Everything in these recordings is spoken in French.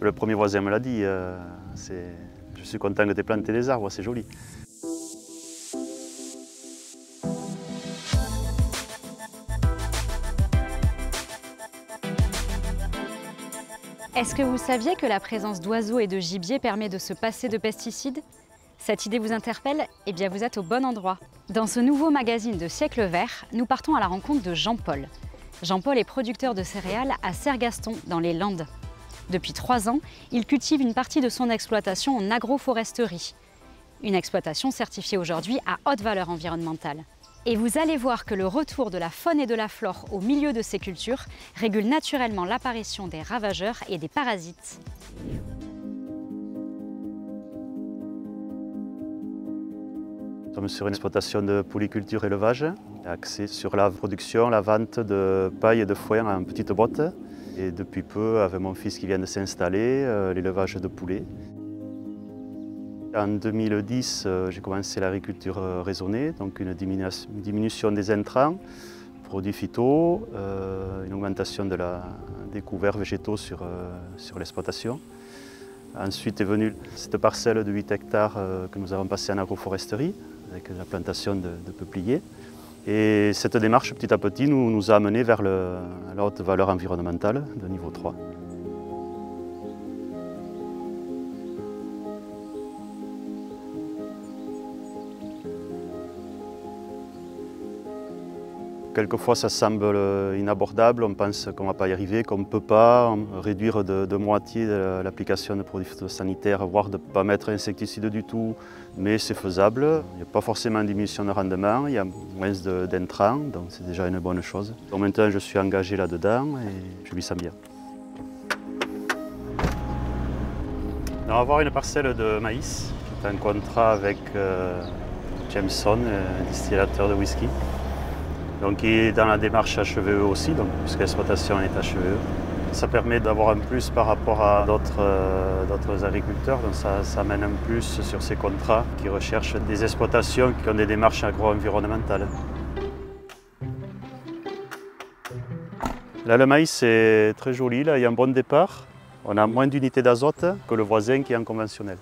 Le premier voisin me l'a dit, je suis content que tu aies planté des arbres, c'est joli. Est-ce que vous saviez que la présence d'oiseaux et de gibier permet de se passer de pesticides? Cette idée vous interpelle? Eh bien vous êtes au bon endroit. Dans ce nouveau magazine de Siècle Vert, nous partons à la rencontre de Jean-Paul. Jean-Paul est producteur de céréales à Cergaston, dans les Landes. Depuis 3 ans, il cultive une partie de son exploitation en agroforesterie. Une exploitation certifiée aujourd'hui à haute valeur environnementale. Et vous allez voir que le retour de la faune et de la flore au milieu de ces cultures régule naturellement l'apparition des ravageurs et des parasites. Nous sommes sur une exploitation de polyculture élevage, axée sur la production, la vente de paille et de foin en petites boîtes. Et depuis peu, avec mon fils qui vient de s'installer, l'élevage de poulets. En 2010, j'ai commencé l'agriculture raisonnée, donc une diminution des intrants, produits phyto, une augmentation des couverts végétaux sur l'exploitation. Ensuite est venue cette parcelle de 8 hectares que nous avons passée en agroforesterie, avec la plantation de peupliers. Et cette démarche, petit à petit, nous a amenés vers la haute valeur environnementale de niveau 3. Quelquefois, ça semble inabordable, on pense qu'on ne va pas y arriver, qu'on ne peut pas réduire de moitié l'application de produits phytosanitaires, voire de ne pas mettre d'insecticides du tout, mais c'est faisable. Il n'y a pas forcément une diminution de rendement, il y a moins d'intrants, donc c'est déjà une bonne chose. Donc maintenant, je suis engagé là-dedans et je m'y sens bien. On va avoir une parcelle de maïs, qui est un contrat avec Jameson, distillateur de whisky. Donc il est dans la démarche HVE aussi, puisque l'exploitation est HVE. Ça permet d'avoir un plus par rapport à d'autres agriculteurs, donc ça amène un plus sur ces contrats qui recherchent des exploitations qui ont des démarches agro-environnementales. Là le maïs est très joli, là, il y a un bon départ. On a moins d'unités d'azote que le voisin qui est en conventionnel.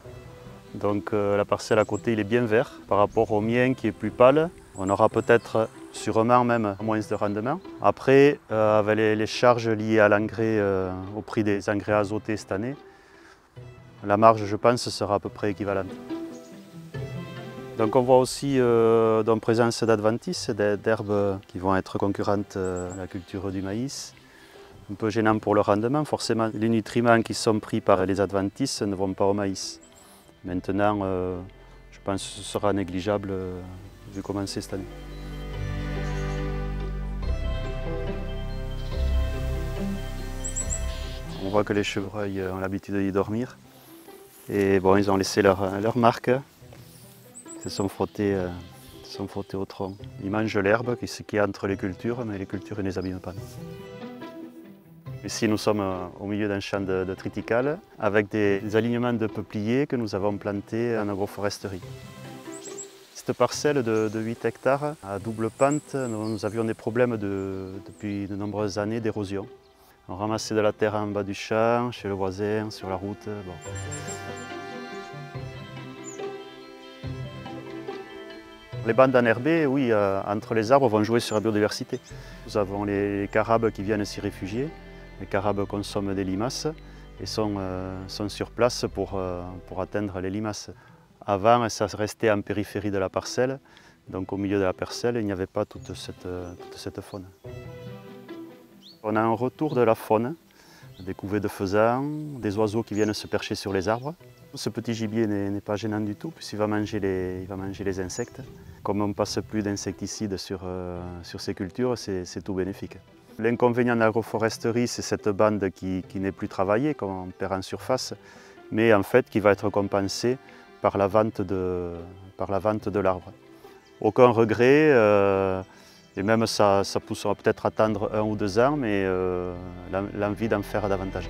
Donc la parcelle à côté il est bien vert par rapport au mien qui est plus pâle. On aura peut-être sûrement même moins de rendement. Après, avec les charges liées à l'engrais, au prix des engrais azotés cette année, la marge, je pense, sera à peu près équivalente. Donc on voit aussi une présence d'adventices, d'herbes qui vont être concurrentes à la culture du maïs. Un peu gênant pour le rendement, forcément les nutriments qui sont pris par les adventices ne vont pas au maïs. Maintenant, je pense que ce sera négligeable vu comment c'est cette année. On voit que les chevreuils ont l'habitude d'y dormir. Et bon, ils ont laissé leur marque. Ils se sont frottés au tronc. Ils mangent l'herbe qui est entre les cultures, mais les cultures ne les abîment pas. Ici, nous sommes au milieu d'un champ de triticale avec des alignements de peupliers que nous avons plantés en agroforesterie. Cette parcelle de 8 hectares à double pente, nous avions des problèmes depuis de nombreuses années d'érosion. On ramassait de la terre en bas du champ, chez le voisin, sur la route. Bon. Les bandes enherbées, oui, entre les arbres, vont jouer sur la biodiversité. Nous avons les carabes qui viennent s'y réfugier. Les carabes consomment des limaces et sont sur place pour atteindre les limaces. Avant, ça restait en périphérie de la parcelle, donc au milieu de la parcelle, il n'y avait pas toute cette faune. On a un retour de la faune, des couvées de faisans, des oiseaux qui viennent se percher sur les arbres. Ce petit gibier n'est pas gênant du tout, puisqu'il va manger les insectes. Comme on ne passe plus d'insecticides sur ces cultures, c'est tout bénéfique. L'inconvénient de l'agroforesterie, c'est cette bande qui n'est plus travaillée, qu'on perd en surface, mais en fait qui va être compensée par la vente de l'arbre. Aucun regret, et même ça poussera peut-être à attendre 1 ou 2 ans, mais l'envie d'en faire davantage.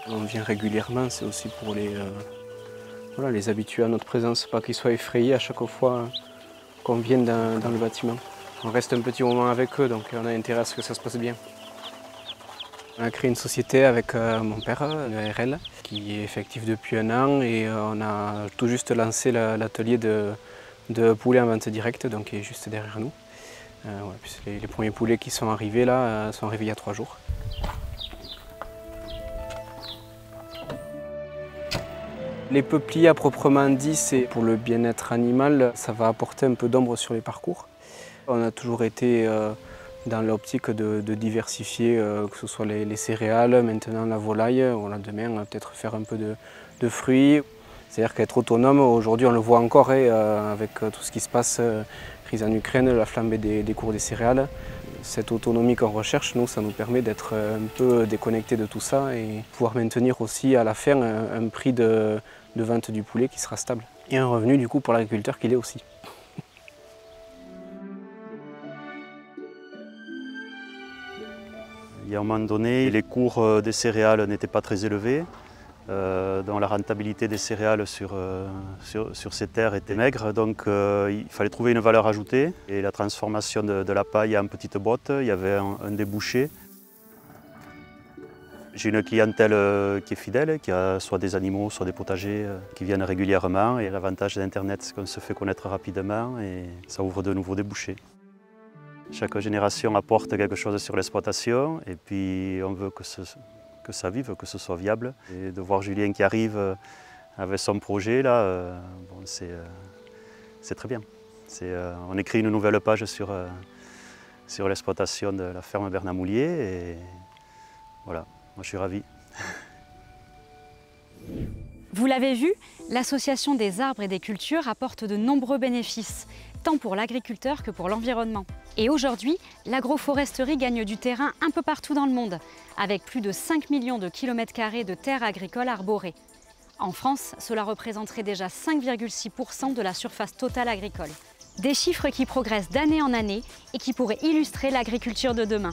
On vient régulièrement, c'est aussi pour les habituer à notre présence, pas qu'ils soient effrayés à chaque fois qu'on vienne dans le bâtiment. On reste un petit moment avec eux, donc on a intérêt à ce que ça se passe bien. On a créé une société avec mon père, le RL, qui est effectif depuis 1 an et on a tout juste lancé l'atelier de poulets en vente directe, donc qui est juste derrière nous. Les premiers poulets qui sont arrivés là sont arrivés il y a 3 jours. Les peupliers à proprement dit, c'est pour le bien-être animal, ça va apporter un peu d'ombre sur les parcours. On a toujours été dans l'optique de diversifier, que ce soit les céréales, maintenant la volaille, voilà, demain on va peut-être faire un peu de fruits. C'est-à-dire qu'être autonome, aujourd'hui on le voit encore avec tout ce qui se passe, crise en Ukraine, la flambée des cours des céréales. Cette autonomie qu'on recherche, nous, ça nous permet d'être un peu déconnectés de tout ça et pouvoir maintenir aussi à la fin un prix de vente du poulet qui sera stable. Et un revenu du coup pour l'agriculteur qu'il est aussi. Il y a un moment donné, les cours des céréales n'étaient pas très élevés, donc la rentabilité des céréales sur ces terres était maigre, donc il fallait trouver une valeur ajoutée. Et la transformation de la paille en petites bottes, il y avait un débouché. J'ai une clientèle qui est fidèle, qui a soit des animaux, soit des potagers, qui viennent régulièrement. Et l'avantage d'Internet, c'est qu'on se fait connaître rapidement et ça ouvre de nouveaux débouchés. Chaque génération apporte quelque chose sur l'exploitation et puis on veut que ça vive, que ce soit viable. Et de voir Julien qui arrive avec son projet, là, bon, c'est très bien. On écrit une nouvelle page sur l'exploitation de la ferme Bernamoulier et voilà, moi je suis ravi. Vous l'avez vu, l'association des arbres et des cultures apporte de nombreux bénéfices, tant pour l'agriculteur que pour l'environnement. Et aujourd'hui, l'agroforesterie gagne du terrain un peu partout dans le monde, avec plus de 5 millions de kilomètres carrés de terres agricoles arborées. En France, cela représenterait déjà 5,6% de la surface totale agricole. Des chiffres qui progressent d'année en année et qui pourraient illustrer l'agriculture de demain.